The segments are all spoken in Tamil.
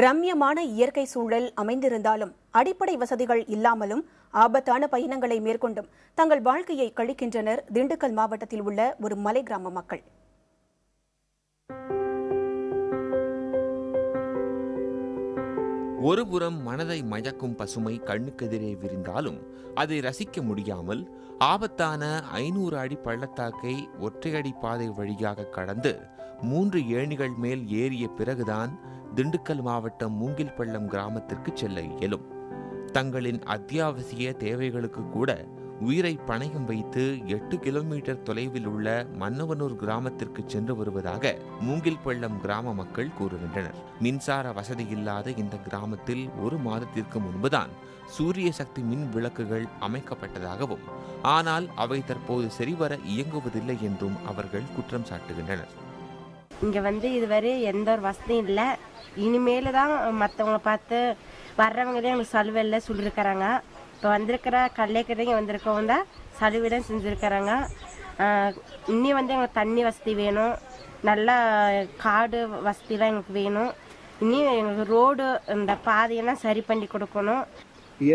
ரம்யமான இயற்கை சூழல் அமைந்திருந்தாலும் அடிப்படை வசதிகள் இல்லாமலும் ஆபத்தான பயணங்களை மேற்கொண்டும் தங்கள் வாழ்க்கையை கழிக்கின்றனர் திண்டுக்கல் மாவட்டத்தில் உள்ள ஒரு மலை கிராம மக்கள். ஒருபுறம் மனதை மயக்கும் பசுமை கண்ணுக்கெதிரே விரிந்தாலும் அதை ரசிக்க முடியாமல் ஆபத்தான 500 அடி பள்ளத்தாக்கை ஒற்றையடி பாதை வழியாக கடந்து 3 ஏணிகள் மேல் ஏறிய பிறகுதான் திண்டுக்கல் மாவட்டம் மூங்கில்பள்ளம் கிராமத்திற்கு செல்ல இயலும். தங்களின் அத்தியாவசிய தேவைகளுக்கு கூட உயிரை பணயம் வைத்து 8 கிலோமீட்டர் தொலைவில் உள்ள மன்னவனூர் கிராமத்திற்கு சென்று வருவதாக மூங்கில்பள்ளம் கிராம மக்கள் கூறுகின்றனர். மின்சார வசதி இல்லாத இந்த கிராமத்தில் 1 மாதத்திற்கு முன்புதான் சூரிய சக்தி மின் விளக்குகள் அமைக்கப்பட்டதாகவும், ஆனால் அவை தற்போது சரிவர இயங்குவதில்லை என்றும் அவர்கள் குற்றம் சாட்டுகின்றனர். இங்க இதுவரை எந்த ஒரு வசதியும் இல்லை. இனிமேல தான் மற்றவங்களை பார்த்து வர்றவங்களே எங்களுக்கு சலுவை இல்லை சொல்லியிருக்கிறாங்க. இப்போ வந்திருக்கிற கல்லைக்கரைங்க வந்திருக்கவங்க தான் சலுவிடம் செஞ்சுருக்கிறாங்க. இன்னி எங்களுக்கு தண்ணி வசதி வேணும், நல்லா காடு வசதிலாம் எங்களுக்கு வேணும். இனி எங்களுக்கு ரோடு இந்த பாதையெல்லாம் சரி பண்ணி கொடுக்கணும்.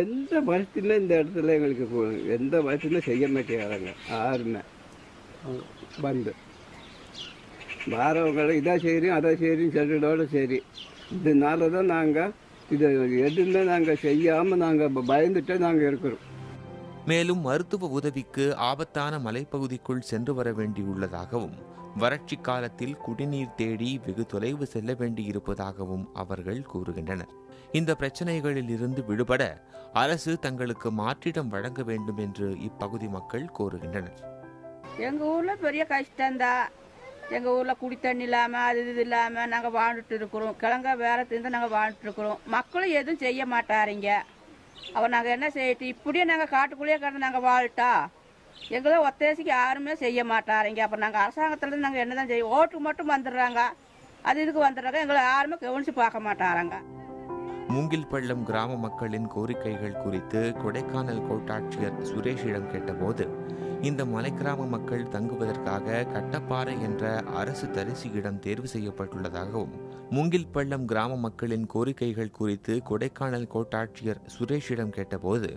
எந்த வசதியிலும் இந்த இடத்துல எங்களுக்கு எந்த வசதியிலும் செய்ய மாட்டேங்கிறாங்க. யாருமே வந்து வாரவங்களை இதாக செய்கிறோம் அதை செய்கிறோம் சொல்லிடோட சரி. இதனால தான் நாங்கள் இதை எதுவுமே நாங்கள் செய்யாமல் நாங்கள் பயந்துட்டே நாங்கள் இருக்கிறோம். மேலும் மருத்துவ உதவிக்கு ஆபத்தான மலைப்பகுதிக்குள் சென்று வர வேண்டியுள்ளதாகவும், வறட்சி காலத்தில் குடிநீர் தேடி வெகு தொலைவு செல்ல வேண்டியிருப்பதாகவும் அவர்கள் கூறுகின்றனர். இந்த பிரச்சனைகளில் இருந்து விடுபட அரசு தங்களுக்கு மாற்றிடம் வழங்க வேண்டும் என்று இப்பகுதி மக்கள் கோருகின்றனர். எங்கள் ஊரில் பெரிய கஷ்டம்தான். எங்கள் ஊரில் குடி தண்ணி இல்லாமல் அது இது இல்லாமல் நாங்கள் வாழ்ந்துட்டு இருக்கிறோம். கிழங்கா வேற திருந்து நாங்கள் வாழ்ந்துட்டு இருக்கிறோம். மக்களும் எதுவும் செய்ய மாட்டாருங்க. அவர் நாங்கள் என்ன செய்யிட்டு இப்படியே நாங்கள் காட்டுக்குள்ளேயே கிடந்து நாங்கள் வாழ்ட்டா எங்களை ஒத்தேசிக்கு யாருமே செய்ய மாட்டாருங்க. அப்புறம் நாங்கள் அரசாங்கத்துலேருந்து நாங்கள் என்ன தான் செய்ய ஓட்டுக்கு மட்டும் வந்துடுறாங்க, அது இதுக்கு வந்துடுறாங்க. எங்களை யாருமே கவனித்து பார்க்க மாட்டாராங்க. மூங்கில்பள்ளம் கிராம மக்களின் கோரிக்கைகள் குறித்து கொடைக்கானல் கோட்டாட்சியர் சுரேஷிடம் கேட்டபோது, இந்த மலை கிராம மக்கள் தங்குவதற்காக கட்டப்பாறை என்ற அரசு தரிசு இடம் தேர்வு செய்யப்பட்டுள்ளதாகவும், மூங்கில்பள்ளம் கிராம மக்களின் கோரிக்கைகள் குறித்து கொடைக்கானல் கோட்டாட்சியர் சுரேஷிடம் கேட்டபோது,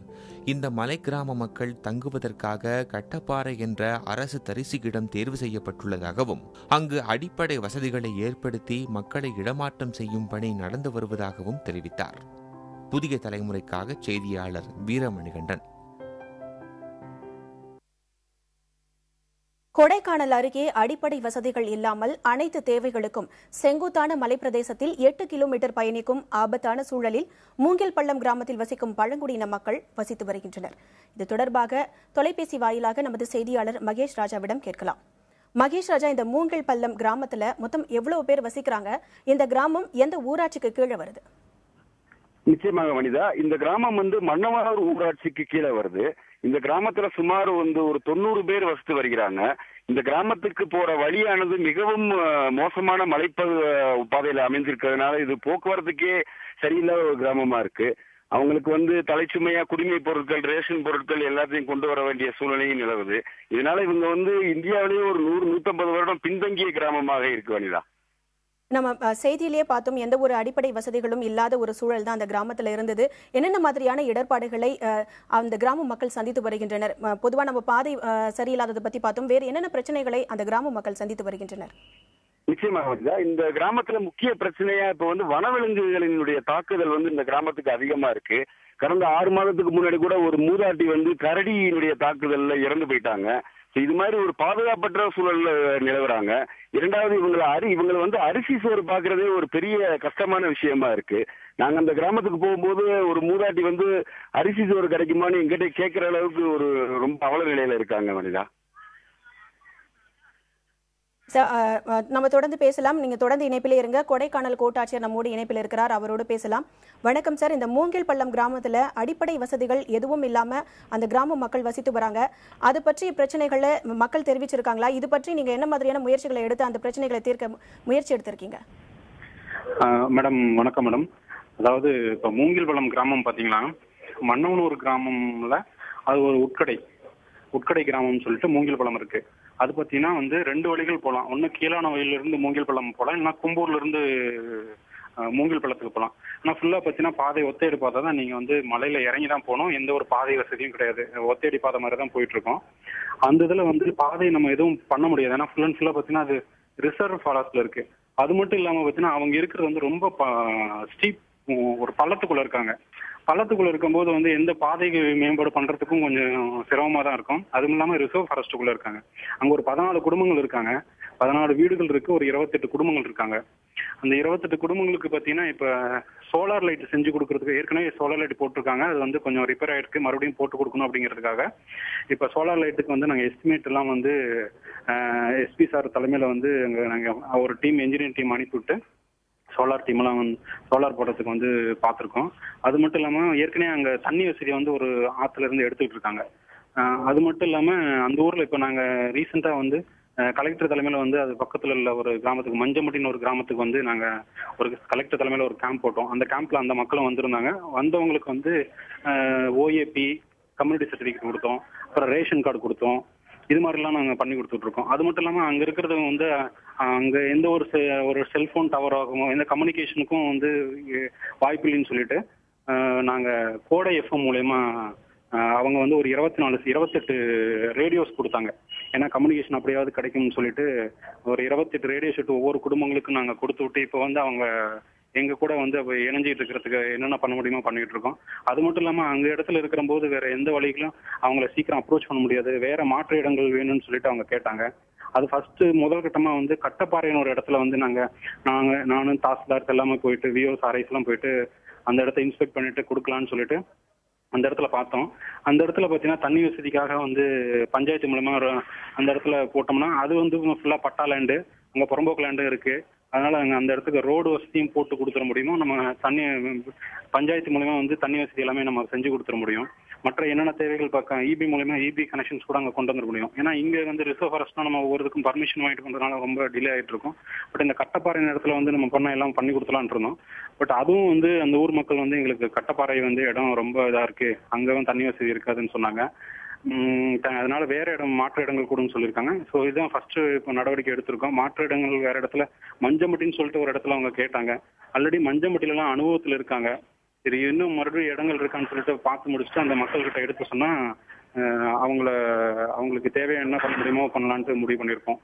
இந்த மலை கிராம மக்கள் தங்குவதற்காக கட்டப்பாறை என்ற அரசு தரிசு இடம் தேர்வு செய்யப்பட்டுள்ளதாகவும், அங்கு அடிப்படை வசதிகளை ஏற்படுத்தி மக்களை இடமாற்றம் செய்யும் பணி நடந்து வருவதாகவும் தெரிவித்தார். புதிய தலைமுறைக்காக செய்தியாளர் வீரமணிகண்டன். கொடைக்கானல் அருகே அடிப்படை வசதிகள் இல்லாமல் அனைத்து தேவைகளுக்கும் செங்குத்தான மலைப்பிரதேசத்தில் 8 கிலோமீட்டர் பயணிக்கும் ஆபத்தான சூழலில் மூங்கில்பள்ளம் கிராமத்தில் வசிக்கும் பழங்குடியின மக்கள் வசித்து வருகின்றனர். இது தொடர்பாக தொலைபேசி வாயிலாக நமது செய்தியாளர் மகேஷ் ராஜாவிடம் கேட்கலாம். மகேஷ் ராஜா, இந்த மூங்கில்பள்ளம் கிராமத்துல மொத்தம் எவ்வளவு பேர் வசிக்கிறாங்க? இந்த கிராமம் எந்த ஊராட்சிக்கு கீழே வருது? நிச்சயமாக வனிதா, இந்த கிராமம் மன்னவனூர் ஊராட்சிக்கு கீழே வருது. இந்த கிராமத்துல சுமார் ஒரு 90 பேர் வசித்து வருகிறாங்க. இந்த கிராமத்துக்கு போற வழியானது மிகவும் மோசமான பாதையில அமைஞ்சிருக்கிறதுனால இது போக்குவரத்துக்கே சரியில்லாத ஒரு கிராமமா இருக்கு. அவங்களுக்கு தலைச்சுமையா குடிமை பொருட்கள், ரேஷன் பொருட்கள் எல்லாத்தையும் கொண்டு வர வேண்டிய சூழ்நிலையும் நிலவுது. இதனால இவங்க இந்தியாவிலேயே ஒரு 100-150 வருடம் பின்தங்கிய கிராமமாக இருக்கு வனிதா. நம்ம செய்தியிலேயே பார்த்தோம், எந்த ஒரு அடிப்படை வசதிகளும் இல்லாத ஒரு சூழல் தான் அந்த கிராமத்தில் இருந்தது. என்னென்ன மாதிரியான இடர்பாடுகளை அந்த கிராம மக்கள் சந்தித்து வருகின்றனர்? பொதுவாக நம்ம பாதை சரியில்லாததை பத்தி பார்த்தோம். வேறு என்னென்ன பிரச்சனைகளை அந்த கிராம மக்கள் சந்தித்து வருகின்றனர்? நிச்சயமாக இந்த கிராமத்துல முக்கிய பிரச்சனையா இப்ப வனவிலங்குகளினுடைய தாக்குதல் இந்த கிராமத்துக்கு அதிகமா இருக்கு. கடந்த 6 மாதத்துக்கு முன்னாடி கூட ஒரு மூதாட்டி கரடியினுடைய தாக்குதல்ல இறந்து போயிட்டாங்க. இது மாதிரி ஒரு பாதுகாப்பற்ற சூழல்ல நிலவுறாங்க. இரண்டாவது இவங்களை அரிசி சோறு பாக்குறதே ஒரு பெரிய கஷ்டமான விஷயமா இருக்கு. நாங்க அந்த கிராமத்துக்கு போகும்போது ஒரு மூதாட்டி அரிசி சோறு கிடைக்குமான்னு எங்கிட்ட கேட்கிற அளவுக்கு ஒரு ரொம்ப அவல நிலையில இருக்காங்க வனிதா. நம்ம தொடர்ந்து பேசலாம். நீங்க தொடர்ந்து இணைப்பிலே இருங்க. கொடைக்கானல் கோட்டாட்சியர் நம்மோடு இணைப்பில் இருக்கிறார், அவரோடு பேசலாம். வணக்கம் சார். இந்த மூங்கில்பள்ளம் கிராமத்துல அடிப்படை வசதிகள் எதுவும் இல்லாம அந்த கிராம மக்கள் வசித்து வராங்க. அது பற்றி பிரச்சனைகளை மக்கள் தெரிவிச்சிருக்காங்களா? இது பற்றி நீங்க என்ன மாதிரியான முயற்சிகளை எடுத்து அந்த பிரச்சனைகளை தீர்க்க முயற்சி எடுத்திருக்கீங்க? மேடம் வணக்கம் மேடம். அதாவது இப்போ மூங்கில்பள்ளம் கிராமம் பாத்தீங்கன்னா மன்னவனூர் கிராமம்ல அது ஒரு உட்கடை கிராமம்னு சொல்லிட்டு மூங்கில்பள்ளம் இருக்கு. அது பார்த்தீங்கன்னா 2 வழிகள் போகலாம். ஒன்று கீழான வழியிலிருந்து மூங்கில்பள்ளம் போகலாம், இல்லைன்னா கும்பூர்ல இருந்து மூங்கில் பள்ளத்துக்கு போகலாம். ஆனால் ஃபுல்லாக பார்த்தீங்கன்னா பாதை ஒத்தையடி பாதை தான். நீங்கள் வந்து மலையில இறங்கி தான் போகணும். எந்த ஒரு பாதை வசதியும் கிடையாது. ஒத்தையடி பாதை மாதிரி தான் போயிட்டு இருக்கோம். அந்த இதில் வந்து பாதை நம்ம எதுவும் பண்ண முடியாது. ஏன்னா ஃபுல் அண்ட் ஃபுல்லாக பார்த்தீங்கன்னா அது ரிசர்வ் ஃபாரஸ்ட்ல இருக்கு. அது மட்டும் இல்லாமல் பார்த்தீங்கன்னா அவங்க இருக்கிறது வந்து ரொம்ப ஸ்டீப், ஒரு பள்ளத்துக்குள்ள இருக்காங்க. பள்ளத்துக்குள்ள இருக்கும்போது வந்து எந்த பாதைக்கு மேம்பாடு பண்றதுக்கும் கொஞ்சம் சிரமமா தான் இருக்கும். அதுவும் இல்லாமல் ரிசர்வ் ஃபாரஸ்ட்டுக்குள்ள இருக்காங்க. அங்க ஒரு 14 குடும்பங்கள் இருக்காங்க. 14 வீடுகள் இருக்கு. ஒரு 28 குடும்பங்கள் இருக்காங்க. அந்த 28 குடும்பங்களுக்கு பார்த்தீங்கன்னா இப்ப சோலார் லைட் செஞ்சு கொடுக்கறதுக்கு ஏற்கனவே சோலார் லைட் போட்டிருக்காங்க. அது வந்து கொஞ்சம் ரிப்பேர் ஆயிருக்கு. மறுபடியும் போட்டு கொடுக்கணும் அப்படிங்கிறதுக்காக இப்ப சோலார் லைட்டுக்கு வந்து நாங்கள் எஸ்டிமேட் எல்லாம் வந்து எஸ்பி சார் தலைமையில வந்து நாங்கள் ஒரு டீம், என்ஜினியரிங் டீம் அனுப்பிவிட்டு சோலார் டீம் எல்லாம் வந்து சோலார் போடுறதுக்கு வந்து பார்த்துருக்கோம். அது மட்டும் இல்லாமல் ஏற்கனவே அங்கே தண்ணி வசதியை வந்து ஒரு ஆற்றுல இருந்து எடுத்துக்கிட்டு இருக்காங்க. அது மட்டும் இல்லாமல் அந்த ஊரில் இப்போ நாங்கள் ரீசெண்டாக வந்து கலெக்டர் தலைமையில் வந்து அது பக்கத்தில் உள்ள ஒரு கிராமத்துக்கு, மஞ்சம்பட்டின்னு ஒரு கிராமத்துக்கு வந்து நாங்கள் ஒரு கலெக்டர் தலைமையில் ஒரு கேம்ப் போட்டோம். அந்த கேம்ப்ல அந்த மக்களும் வந்திருந்தாங்க. வந்தவங்களுக்கு வந்து ஓஏபி, கம்யூனிட்டி சர்டிஃபிகேட் கொடுத்தோம். அப்புறம் ரேஷன் கார்டு கொடுத்தோம். இது மாதிரிலாம் நாங்கள் பண்ணி கொடுத்துட்டு இருக்கோம். அது மட்டும் இல்லாமல் அங்கே இருக்கிறது வந்து அங்கே எந்த ஒரு செல்போன் டவர் ஆகுமோ எந்த கம்யூனிகேஷனுக்கும் வந்து வாய்ப்பு இல்லைன்னு சொல்லிட்டு நாங்கள் கோடை எஃப்எம் மூலயமா அவங்க வந்து ஒரு 28 ரேடியோஸ் கொடுத்தாங்க. ஏன்னா கம்யூனிகேஷன் அப்படியாவது கிடைக்கும்னு சொல்லிட்டு ஒரு 28 ரேடியோ செட் ஒவ்வொரு குடும்பங்களுக்கும் நாங்கள் கொடுத்து விட்டு இப்போ வந்து அவங்க எங்க கூட வந்து இணைஞ்சிட்டு இருக்கிறதுக்கு என்னென்ன பண்ண முடியுமோ பண்ணிட்டு இருக்கோம். அது மட்டும் இல்லாமல் அங்க இடத்துல இருக்கிற போது வேற எந்த வழிகளும் அவங்கள சீக்கிரம் அப்ரோச் பண்ண முடியாது. வேற மாற்று இடங்கள் வேணும்னு சொல்லிட்டு அவங்க கேட்டாங்க. அது ஃபர்ஸ்ட் முதல் கட்டமா வந்து கட்டப்பாறைன்னு ஒரு இடத்துல வந்து நானும் தாசில்தார் எல்லாமே போயிட்டு விஓஸ் ஆர்ஐஸ் எல்லாம் போயிட்டு அந்த இடத்த இன்ஸ்பெக்ட் பண்ணிட்டு கொடுக்கலான்னு சொல்லிட்டு அந்த இடத்துல பார்த்தோம். அந்த இடத்துல பார்த்தீங்கன்னா தண்ணி வசதிக்காக வந்து பஞ்சாயத்து மூலமா அந்த இடத்துல போட்டோம்னா அது வந்து ஃபுல்லா பட்டா லேண்டு, அங்கே புறம்போக்கு லேண்டு இருக்கு. அதனால அந்த இடத்துக்கு ரோடு வசதியும் போட்டு கொடுத்துட முடியுமோ, நம்ம தண்ணி பஞ்சாயத்து மூலமா வந்து தண்ணி வசதி எல்லாமே நம்ம செஞ்சு கொடுத்துட முடியும். மற்ற என்னென்ன தேவைகள் பார்க்க இபி மூலமா இபி கனெக்ஷன்ஸ் கூட அங்கே கொண்டு வந்துட முடியும். ஏன்னா இங்கே வந்து ரிசர்வ் ஃபாரஸ்ட்னா நம்ம ஒவ்வொருக்கும் பர்மிஷன் வாங்கிட்டு பண்ணுறதுனால ரொம்ப டிலே ஆகிட்டு இருக்கும். பட் இந்த கட்டப்பாறை இடத்துல வந்து நம்ம பண்ண எல்லாம் பண்ணி கொடுத்துலான் இருந்தோம். பட் அதுவும் வந்து அந்த ஊர் மக்கள் வந்து எங்களுக்கு கட்டப்பாறை வந்து இடம் ரொம்ப இதாக இருக்கு, அங்கே வந்து தண்ணி வசதி இருக்காதுன்னு சொன்னாங்க. அதனால வேற இடம் மாற்று இடங்கள் கூடன்னு சொல்லியிருக்காங்க. ஸோ இதுதான் ஃபர்ஸ்ட் இப்போ நடவடிக்கை எடுத்திருக்கோம். மாற்று இடங்கள் வேற இடத்துல மஞ்சம்பட்டின்னு சொல்லிட்டு ஒரு இடத்துல அவங்க கேட்டாங்க. ஆல்ரெடி மஞ்சம்பட்டிலாம் அனுபவத்தில் இருக்காங்க. சரி இன்னும் மறுபடியும் இடங்கள் இருக்கான்னு சொல்லிட்டு பார்த்து முடிச்சுட்டு அந்த மக்கள்கிட்ட எடுத்து சொன்னா அவங்களுக்கு தேவையான என்ன பண்ண முடியுமோ பண்ணலான்ட்டு முடிவு பண்ணியிருக்கோம்.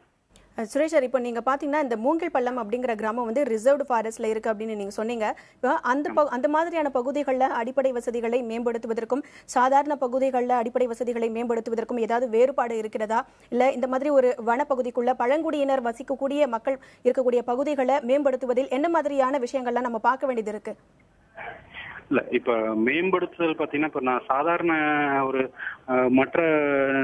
சுரேஷ் சார், இப்போ நீங்க பாத்தீங்கன்னா இந்த மூங்கில் பள்ளம் அப்படிங்கிற கிராமம் வந்து ரிசர்வ்டு ஃபாரஸ்ட்ல இருக்கு அப்படின்னு நீங்க சொன்னீங்க. இப்போ அந்த மாதிரியான பகுதிகளில் அடிப்படை வசதிகளை மேம்படுத்துவதற்கும் சாதாரண பகுதிகளில் அடிப்படை வசதிகளை மேம்படுத்துவதற்கும் ஏதாவது வேறுபாடு இருக்கிறதா? இல்ல இந்த மாதிரி ஒரு வனப்பகுதிக்குள்ள பழங்குடியினர் வசிக்கக்கூடிய மக்கள் இருக்கக்கூடிய பகுதிகளை மேம்படுத்துவதில் என்ன மாதிரியான விஷயங்கள்லாம் நம்ம பார்க்க வேண்டியது இருக்கு? இல்ல இப்ப மேம்படுத்துதல் பாத்தீங்கன்னா இப்ப நான் சாதாரண ஒரு மற்ற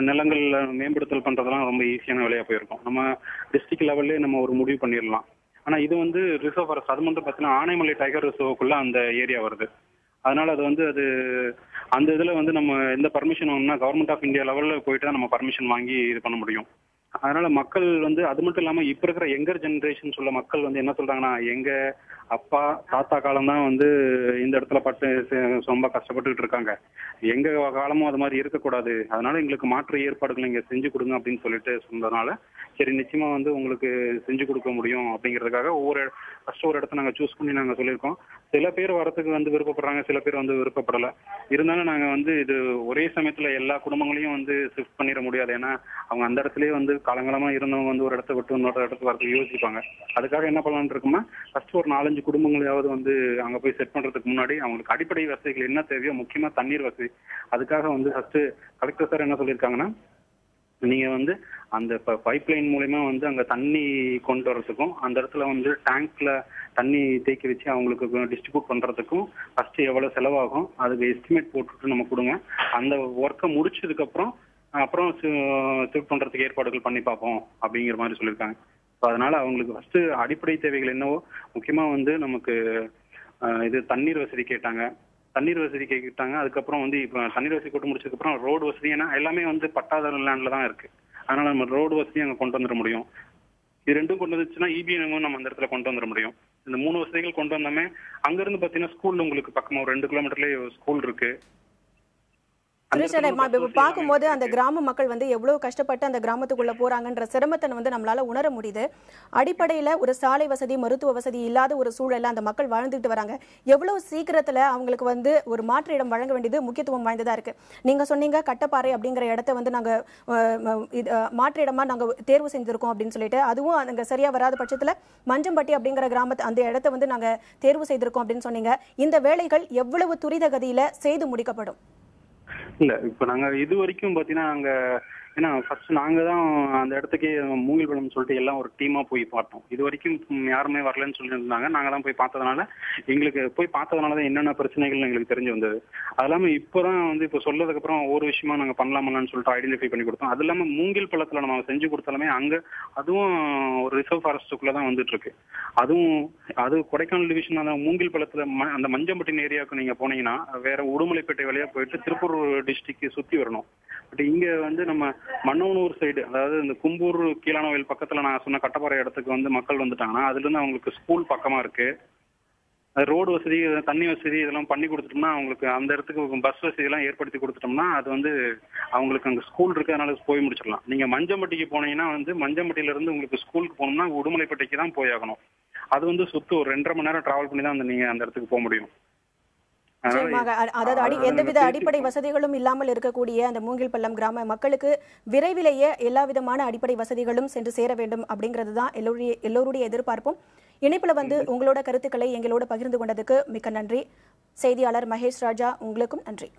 நிலங்கள்ல மேம்படுத்தல் பண்றதெல்லாம் ரொம்ப ஈஸியான வேலையா போயிருக்கும். நம்ம டிஸ்ட்ரிக்ட் லெவல்லே நம்ம ஒரு முடிவு பண்ணிடலாம். ஆனா இது வந்து ரிசர்வ் ஃபாரஸ்ட், அது மட்டும் பாத்தீங்கன்னா ஆனைமலை டைகர் ரிசர்வுக்குள்ள அந்த ஏரியா வருது. அதனால அது வந்து அந்த இதுல வந்து நம்ம எந்த பர்மிஷன் வாங்கினா கவர்மெண்ட் ஆஃப் இந்தியா லெவல்ல போயிட்டு தான் நம்ம பர்மிஷன் வாங்கி இது பண்ண முடியும். அதனால மக்கள் வந்து அது மட்டும் இல்லாம இப்ப இருக்கிற யங்கர் ஜெனரேஷன் சொல்ல மக்கள் வந்து என்ன சொல்றாங்கன்னா, எங்க அப்பா தாத்தா காலம் தான் வந்து இந்த இடத்துல பட்டு ரொம்ப கஷ்டப்பட்டுக்கிட்டு இருக்காங்க, எங்க காலமும் அது மாதிரி இருக்கக்கூடாது, அதனால எங்களுக்கு மாற்று ஏற்பாடுகள் இங்க செஞ்சு கொடுங்க அப்படின்னு சொல்லிட்டு சொன்னதுனால சரி நிச்சயமா வந்து உங்களுக்கு செஞ்சு கொடுக்க முடியும் அப்படிங்கிறதுக்காக ஃபர்ஸ்ட் ஒரு இடத்த நாங்க சூஸ் பண்ணி நாங்க சொல்லியிருக்கோம். சில பேர் வரத்துக்கு வந்து விருப்பப்படுறாங்க, சில பேர் வந்து விருப்பப்படல. இருந்தாலும் நாங்க வந்து இது ஒரே சமயத்துல எல்லா குடும்பங்களையும் வந்து ஷிஃப்ட் பண்ணிட முடியாது. ஏன்னா அவங்க அந்த இடத்துலயே வந்து காலங்காலமா இருந்தவங்க வந்து ஒரு இடத்த விட்டு இன்னொரு இடத்துக்கு வரதுக்கு யோசிப்பாங்க. அதுக்காக என்ன பண்ணலான்னு இருக்குமா, ஃபர்ஸ்ட் ஒரு 4-5 குடும்பங்களையாவது வந்து அங்க போய் செட் பண்றதுக்கு முன்னாடி அவங்களுக்கு அடிப்படை வசதிகள் என்ன தேவையோ, முக்கியமா தண்ணீர் வசதி, அதுக்காக வந்து ஃபர்ஸ்ட் கலெக்டர் சார் என்ன சொல்லியிருக்காங்கன்னா, நீங்க வந்து அந்த பைப் லைன் மூலமா வந்து அங்க தண்ணி கொண்டு வரதுக்கும் அந்த இடத்துல வந்து டேங்க்ல தண்ணி தேக்கி வச்சு அவங்களுக்கு டிஸ்ட்ரிபியூட் பண்றதுக்கும் ஃபர்ஸ்ட் எவ்வளவு செலவாகும் அதுக்கு எஸ்டிமேட் போட்டுட்டு நம்ம கொடுங்க. அந்த ஒர்க்கை முடிச்சதுக்கு அப்புறம் ஷிஃப்ட் பண்றதுக்கு ஏற்பாடுகள் பண்ணி பார்ப்போம் அப்படிங்கிற மாதிரி சொல்லியிருக்காங்க. ஸோ அதனால அவங்களுக்கு ஃபர்ஸ்ட் அடிப்படை தேவைகள் என்னவோ, முக்கியமா வந்து நமக்கு இது தண்ணீர் வசதி கேட்டாங்க. அதுக்கப்புறம் வந்து இப்போ தண்ணீர் வசதி கொண்டு முடிச்சதுக்கு அப்புறம் ரோடு வசதி, ஏன்னா எல்லாமே வந்து பட்டாதார லேண்ட்ல தான் இருக்கு. அதனால நம்ம ரோடு வசதி அங்கே கொண்டு வந்துட முடியும். இது ரெண்டும் கொண்டு வந்துச்சுன்னா இபிஎம் நம்ம அந்த இடத்துல கொண்டு வந்துட முடியும். இந்த 3 வசதிகள் கொண்டு வந்தோமே. அங்கிருந்து பாத்தீங்கன்னா ஸ்கூல்ல உங்களுக்கு பக்கமா ஒரு 2 கிலோமீட்டர்லயே ஸ்கூல் இருக்கு. பார்க்கும்போது அந்த கிராம மக்கள் வந்து எவ்வளவு கஷ்டப்பட்டு அந்த கிராமத்துக்குள்ள போறாங்கன்ற சிரமத்தை வந்து நம்மளால உணர முடியுது. அடிப்படையில ஒரு சாலை வசதி, மருத்துவ வசதி இல்லாத ஒரு சூழல்ல அந்த மக்கள் வாழ்ந்துட்டு வராங்க. எவ்வளவு சீக்கிரத்துல அவங்களுக்கு வந்து ஒரு மாற்று இடம் வழங்க வேண்டியது முக்கியத்துவம் வாய்ந்ததா இருக்கு. நீங்க சொன்னீங்க கட்டப்பாறை அப்படிங்கிற இடத்த வந்து நாங்க மாற்று இடமா நாங்க தேர்வு செஞ்சிருக்கோம் அப்படின்னு சொல்லிட்டு, அதுவும் அங்க சரியா வராத பட்சத்துல மஞ்சம்பட்டி அப்படிங்கிற கிராமத்தை அந்த இடத்தை வந்து நாங்க தேர்வு செய்திருக்கோம் அப்படின்னு சொன்னீங்க. இந்த வேலைகள் எவ்வளவு துரித கதியில செய்து முடிக்கப்படும்? இல்ல இப்ப நாங்க இது வரைக்கும் பாத்தீங்கன்னா அங்க ஏன்னா ஃபர்ஸ்ட் நாங்க தான் அந்த இடத்துக்கே மூங்கில்குளம் சொல்லிட்டு எல்லாம் ஒரு டீமா போய் பார்த்தோம். இது வரைக்கும் யாருமே வரலன்னு சொல்லியிருந்தாங்க. நாங்க தான் போய் பார்த்ததுனால எங்களுக்கு போய் பார்த்ததுனாலதான் என்னென்ன பிரச்சனைகள் எங்களுக்கு தெரிஞ்சு வந்தது. அது இல்லாம இப்பதான் வந்து இப்போ சொல்லதுக்கு அப்புறம் ஒரு விஷயமா நாங்க பண்ணலாமலான்னு சொல்லிட்டு ஐடென்டிஃபை பண்ணி கொடுத்தோம். அது இல்லாம மூங்கில் பள்ளத்துல நம்ம செஞ்சு கொடுத்தாலுமே அங்க அதுவும் ஒரு ரிசர்வ் ஃபாரஸ்டுக்குள்ளதான் வந்துட்டு இருக்கு. அது கொடைக்கானல் டிவிஷன் அந்த மூங்கில் பள்ளத்துல அந்த மஞ்சம்பட்டின் ஏரியாவுக்கு நீங்க போனீங்கன்னா வேற உடுமலைப்பேட்டை வழியா போயிட்டு திருப்பூர் டிஸ்ட்ரிக்ட் சுத்தி வரணும். பட் இங்க வந்து நம்ம மன்னவனூர் சைடு, அதாவது இந்த கும்பூர் கீழானவயல் பக்கத்துல நான் சொன்ன கட்டப்பாறை இடத்துக்கு வந்து மக்கள் வந்துட்டாங்கன்னா அதுல இருந்து அவங்களுக்கு ஸ்கூல் பக்கமா இருக்கு, ரோடு வசதி, தண்ணி வசதி இதெல்லாம் பண்ணி கொடுத்துட்டோம்னா அவங்களுக்கு அந்த இடத்துக்கு பஸ் வசதி எல்லாம் ஏற்படுத்தி கொடுத்துட்டோம்னா அது வந்து அவங்களுக்கு அங்க ஸ்கூல் இருக்கு, அதனால போய் முடிச்சிடலாம். நீங்க மஞ்சம்பட்டிக்கு போனீங்கன்னா வந்து மஞ்சம்பட்டியில இருந்து உங்களுக்கு ஸ்கூலுக்கு போகணும்னா உடுமலைப்பேட்டைக்கு தான் போய் ஆகணும். அது வந்து சுத்து ஒரு 2.5 மணி நேரம் டிராவல் பண்ணி தான் நீங்க அந்த இடத்துக்கு போக முடியும். அதாவது எந்தவித அடிப்படை வசதிகளும் இல்லாமல் இருக்கக்கூடிய அந்த மூங்கில் பள்ளம் கிராம மக்களுக்கு விரைவிலேயே எல்லா விதமான அடிப்படை வசதிகளும் சென்று சேர வேண்டும் அப்படிங்கிறது தான் எல்லோருடைய எதிர்பார்ப்பும். இணைப்புல வந்து உங்களோட கருத்துக்களை எங்களோட பகிர்ந்து கொண்டதுக்கு மிக்க நன்றி. செய்தியாளர் மகேஷ் ராஜா, உங்களுக்கும் நன்றி.